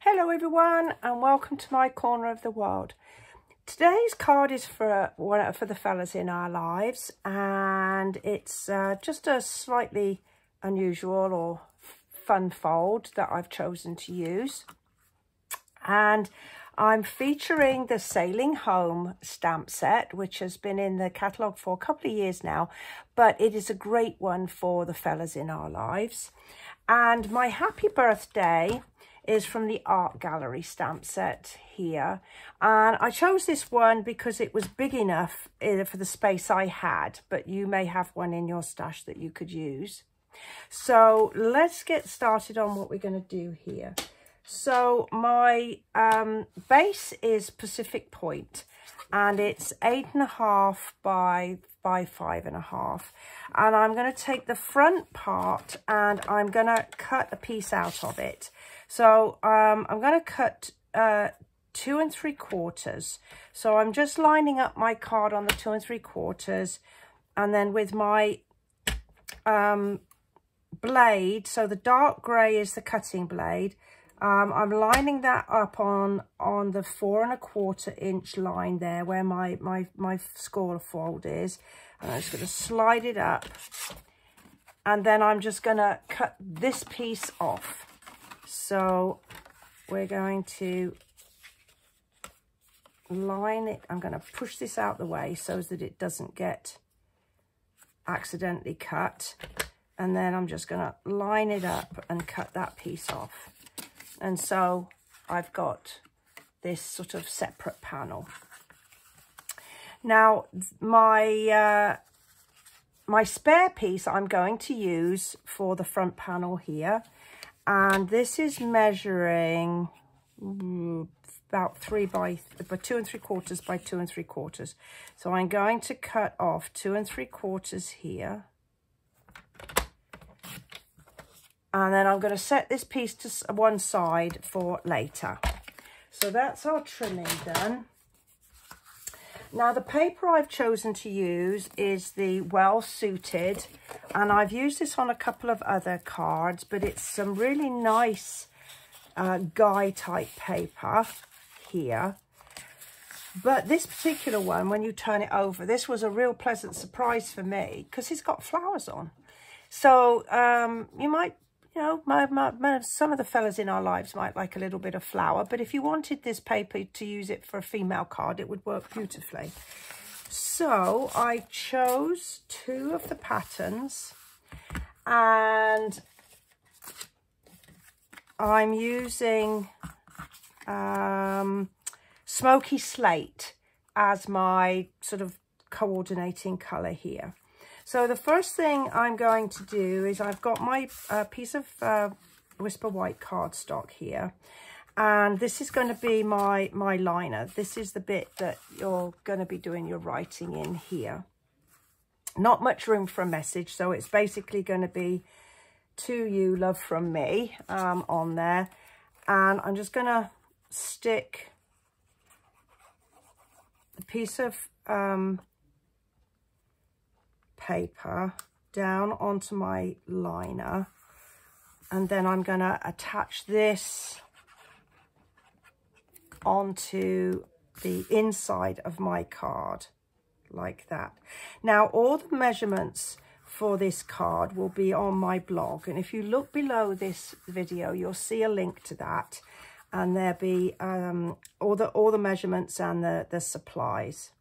Hello everyone and welcome to my corner of the world. Today's card is for the fellas in our lives, and it's just a slightly unusual or fun fold that I've chosen to use. And I'm featuring the Sailing Home stamp set, which has been in the catalogue for a couple of years now, but it is a great one for the fellas in our lives. And my happy birthday is from the Art Gallery stamp set here, and I chose this one because it was big enough for the space I had, but you may have one in your stash that you could use. So let's get started on what we're going to do here. So my base is Pacific Point, and it's 8.5 by 5.5, and I'm going to take the front part and I'm going to cut a piece out of it. So I'm going to cut 2 3/4. So I'm just lining up my card on the 2 3/4, and then with my blade, so the dark grey is the cutting blade, I'm lining that up on the 4 1/4 inch line there where my score fold is. And I'm just going to slide it up, and then I'm just going to cut this piece off. So we're going to line it. I'm going to push this out the way so that it doesn't get accidentally cut. And then I'm just going to line it up and cut that piece off. And so I've got this sort of separate panel. Now my spare piece I'm going to use for the front panel here. And this is measuring about 2 3/4 by 2 3/4. So I'm going to cut off 2 3/4 here. And then I'm going to set this piece to one side for later. So that's our trimming done. Now the paper I've chosen to use is the Well Suited, and I've used this on a couple of other cards, but it's some really nice guy type paper here. But this particular one, when you turn it over, this was a real pleasant surprise for me because it's got flowers on. So you might, you know, some of the fellas in our lives might like a little bit of flower, but if you wanted this paper to use it for a female card, it would work beautifully. So I chose 2 of the patterns, and I'm using Smoky Slate as my sort of coordinating colour here. So the first thing I'm going to do is I've got my piece of Whisper White cardstock here, and this is going to be my liner. This is the bit that you're going to be doing your writing in here. Not much room for a message, so it's basically going to be "To you, love from me" on there. And I'm just going to stick the piece of paper down onto my liner, and then I'm going to attach this onto the inside of my card like that. Now all the measurements for this card will be on my blog, and if you look below this video you'll see a link to that, and there'll be all the measurements and the supplies.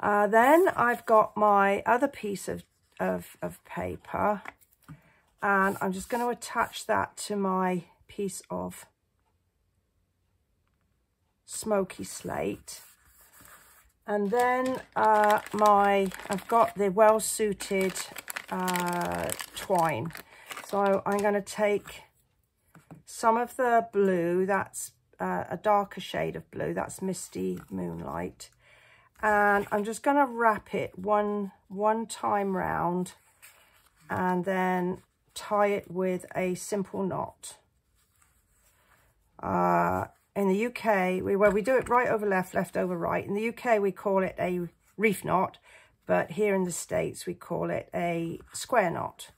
Then I've got my other piece of paper, and I'm just going to attach that to my piece of Smoky Slate. And then I've got the Well Suited twine. So I'm going to take some of the blue, that's a darker shade of blue, that's Misty Moonlight. And I'm just going to wrap it one time round, and then tie it with a simple knot. In the UK, we do it right over left, left over right. In the UK, we call it a reef knot, but here in the States, we call it a square knot.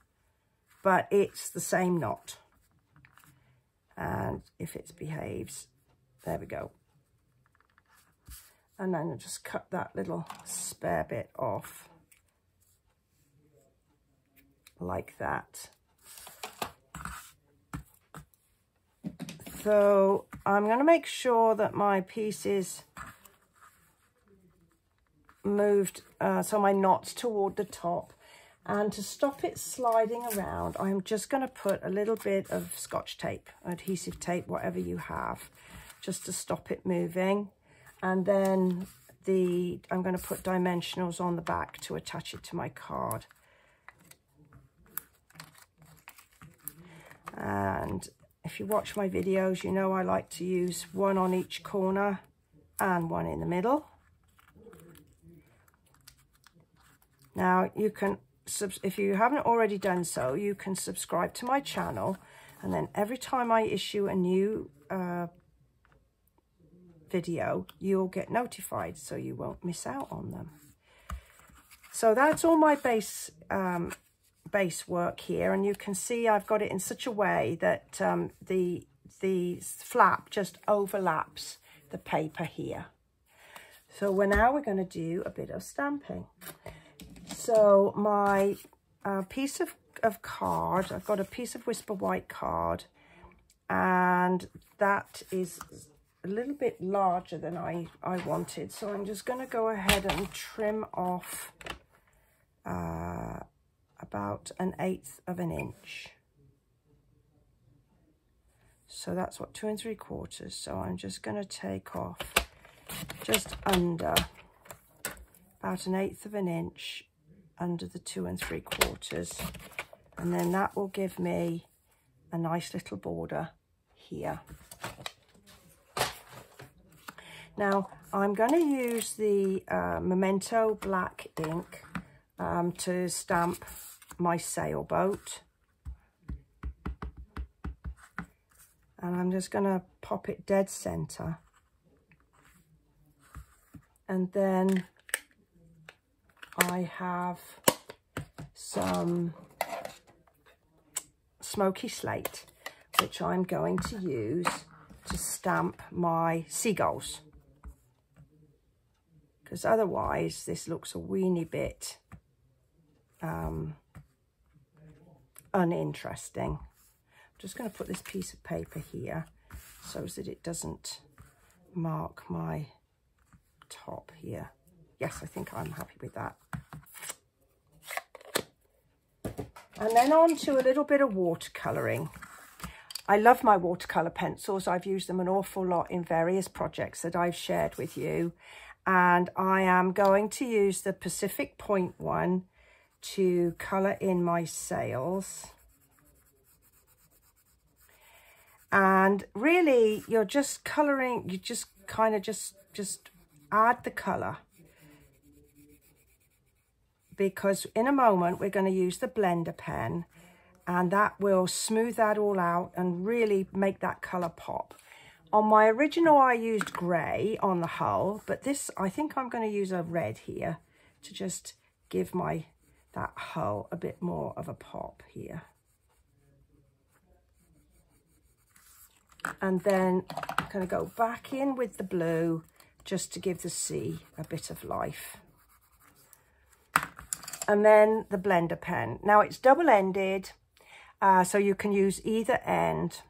But it's the same knot. And and if it behaves, there we go. And then I'll just cut that little spare bit off like that. So I'm going to make sure that my piece is moved, so my knot's toward the top. And to stop it sliding around, I'm just going to put a little bit of Scotch tape, adhesive tape, whatever you have, just to stop it moving. And then I'm going to put dimensionals on the back to attach it to my card. And if you watch my videos, you know I like to use one on each corner and one in the middle. Now you can, if you haven't already done so, you can subscribe to my channel, and then every time I issue a new video, you'll get notified so you won't miss out on them. So that's all my base work here, and you can see I've got it in such a way that the flap just overlaps the paper here. So now we're going to do a bit of stamping. So my piece of card, I've got a piece of Whisper White card, and that is a little bit larger than I wanted. So I'm just going to go ahead and trim off about 1/8 of an inch. So that's what, 2 3/4. So I'm just going to take off just under about 1/8 of an inch under the 2 3/4, and then that will give me a nice little border here. Now I'm going to use the Memento black ink to stamp my sailboat, and I'm just going to pop it dead center, and then I have some smoky slate, which I'm going to use to stamp my seagulls, because otherwise this looks a weeny bit uninteresting. I'm just going to put this piece of paper here so that it doesn't mark my top here. Yes, I think I'm happy with that. And then on to a little bit of watercolouring. I love my watercolour pencils. I've used them an awful lot in various projects that I've shared with you. And I am going to use the Pacific Point one to colour in my sails. And really, you're just colouring, you just kind of just add the colour, because in a moment we're going to use the blender pen, and that will smooth that all out and really make that colour pop. On my original I used grey on the hull, but this, I think I'm going to use a red here to just give that hull a bit more of a pop here. And then I'm going to go back in with the blue just to give the sea a bit of life. And then the blender pen. Now it's double-ended, so you can use either end.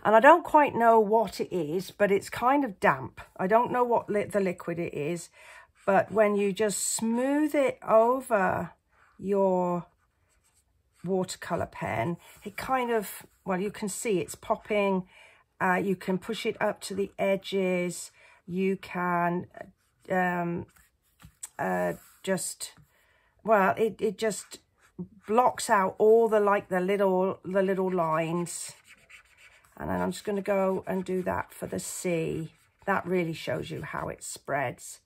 And I don't quite know what it is, but it's kind of damp. I don't know what the liquid it is, but when you just smooth it over your watercolor pen, it kind of, well, you can see it's popping. You can push it up to the edges. You can just, well, it just blocks out all the little lines. And then I'm just going to go and do that for the sea. That really shows you how it spreads.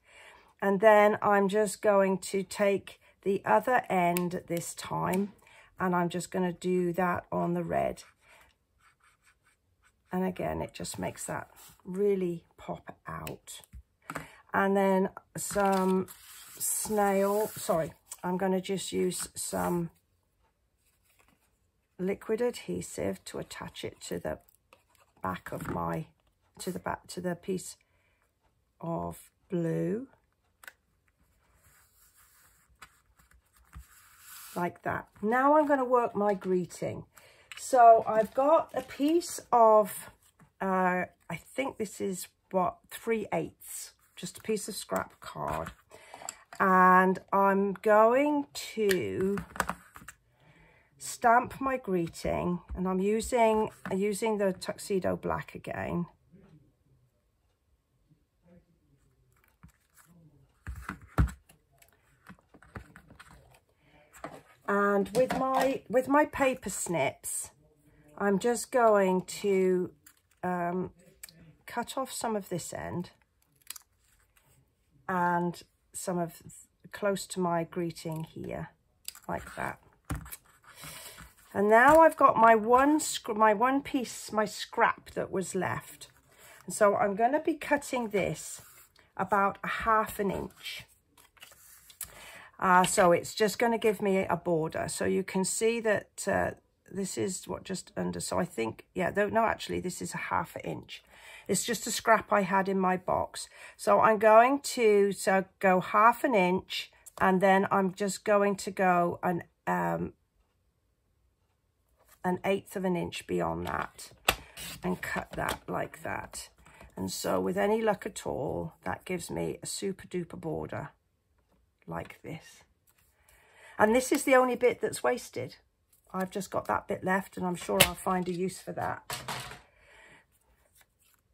And then I'm just going to take the other end this time, and I'm just going to do that on the red. And again, it just makes that really pop out. And then some I'm going to just use some liquid adhesive to attach it to the back of my, to the piece of blue. Like that. Now I'm going to work my greeting. So I've got a piece of, I think this is what, 3/8, just a piece of scrap card. And I'm going to stamp my greeting, and I'm using the Tuxedo Black again. And with my paper snips, I'm just going to cut off some of this end and some of close to my greeting here, like that. And now I've got my one piece, my scrap that was left. And so I'm going to be cutting this about 1/2 inch. So it's just going to give me a border. So you can see that this is what, just under. So I think, yeah, no, actually this is 1/2 inch. It's just a scrap I had in my box. So I'm going to go 1/2 inch, and then I'm just going to go an 1/8 of an inch beyond that and cut that like that. And so with any luck at all, that gives me a super duper border like this. And this is the only bit that's wasted. I've just got that bit left, and I'm sure I'll find a use for that.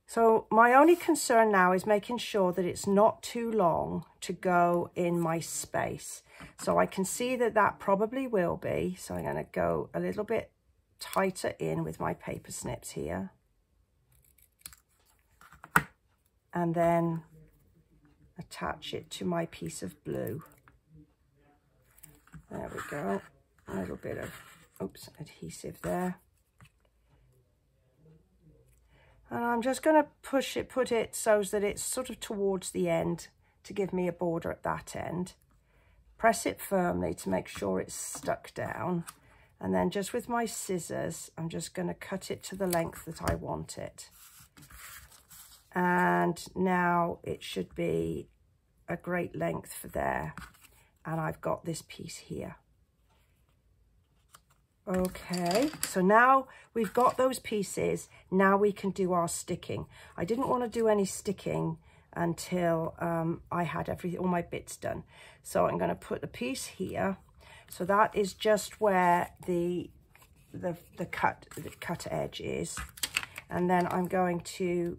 So my only concern now is making sure that it's not too long to go in my space. So I can see that that probably will be. So I'm going to go a little bit tighter in with my paper snips here. And then attach it to my piece of blue. There we go. A little bit of, oops, adhesive there. And I'm just going to put it so that it's sort of towards the end to give me a border at that end. Press it firmly to make sure it's stuck down. And then just with my scissors, I'm just going to cut it to the length that I want it. And now it should be a great length for there. And I've got this piece here. Okay, so now we've got those pieces. Now we can do our sticking. I didn't want to do any sticking until I had all my bits done. So I'm going to put a piece here. So that is just where the cut edge is. And then I'm going to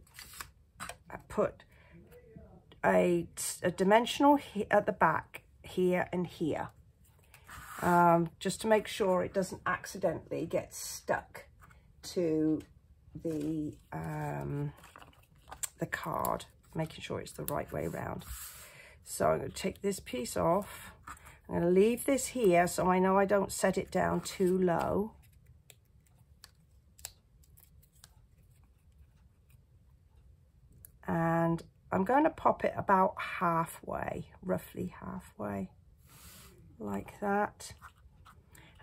put a dimensional at the back here and here. Just to make sure it doesn't accidentally get stuck to the card, making sure it's the right way around. So I'm going to take this piece off. I'm going to leave this here so I know I don't set it down too low. And I'm going to pop it about halfway, roughly halfway. Like that.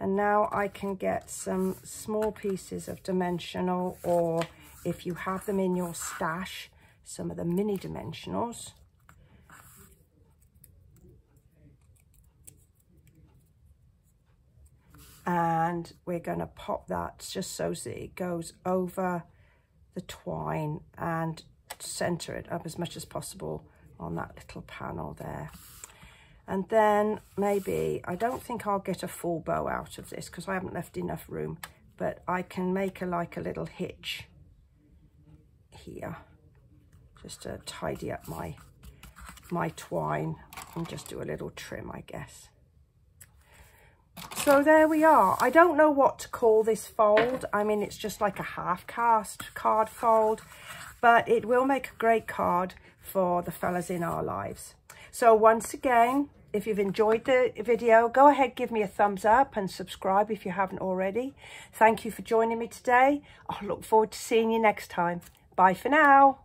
And now I can get some small pieces of dimensional, or if you have them in your stash, some of the mini dimensionals. And we're going to pop that just so that it goes over the twine and center it up as much as possible on that little panel there. And then maybe, I don't think I'll get a full bow out of this because I haven't left enough room, but I can make like a little hitch here just to tidy up my twine and just do a little trim, I guess. So there we are. I don't know what to call this fold. I mean, it's just like a half cast card fold, but it will make a great card for the fellas in our lives. So once again, if you've enjoyed the video, go ahead, give me a thumbs up and subscribe if you haven't already. Thank you for joining me today. I look forward to seeing you next time. Bye for now.